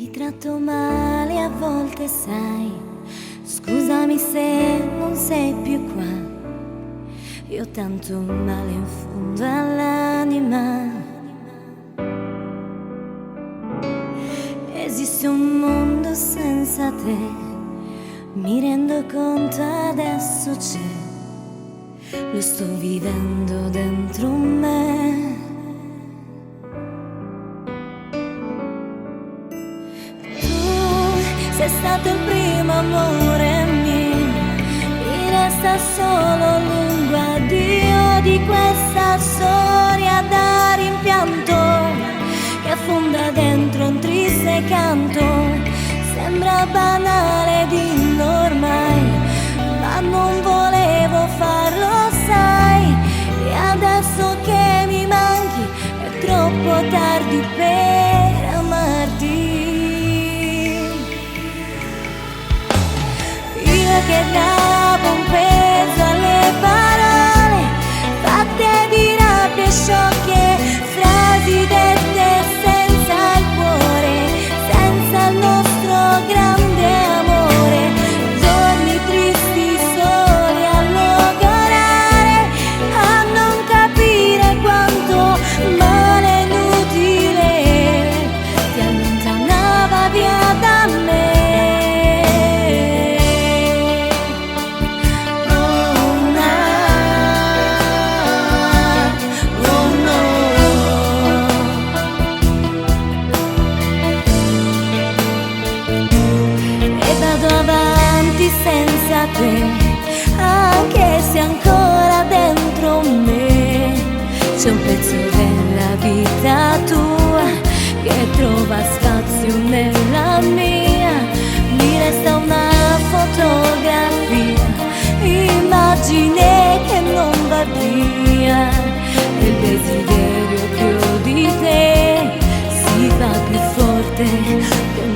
Ti tratto male a volte, sai, scusami se non sei più qua. Io ho tanto male in fondo all'anima. Esiste un mondo senza te, mi rendo conto adesso c'è, lo sto vivendo dentro me. Sei stato il primo amore mio, mi resta solo un lungo addio di questa storia da rimpianto che affonda dentro un triste canto. Sembra banale dirlo ormai, ma non volevo farlo, sai. E adesso che mi manchi è troppo tardi per amarti. Che davo un peso alle parole fatte di rabbia e sciocche, frasi dette senza il cuore, senza il nostro grande amore. Giorni tristi soli a logorare, a non capire quanto male inutile ti allontanava via da me. Senza te, anche se ancora dentro me c'è un pezzo della vita tua che trova spazio nella mia. Mi resta una fotografia, immagine che non va via, e il desiderio che ho di te si fa più forte.